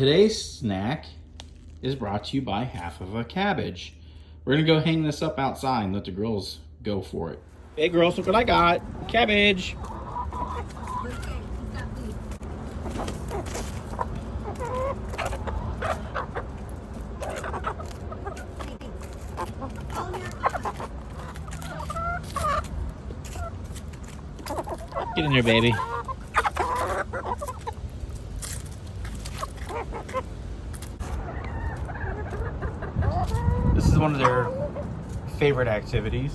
Today's snack is brought to you by half of a cabbage. We're gonna go hang this up outside and let the girls go for it. Hey girls, look what I got. Cabbage. Get in there, baby. This is one of their favorite activities.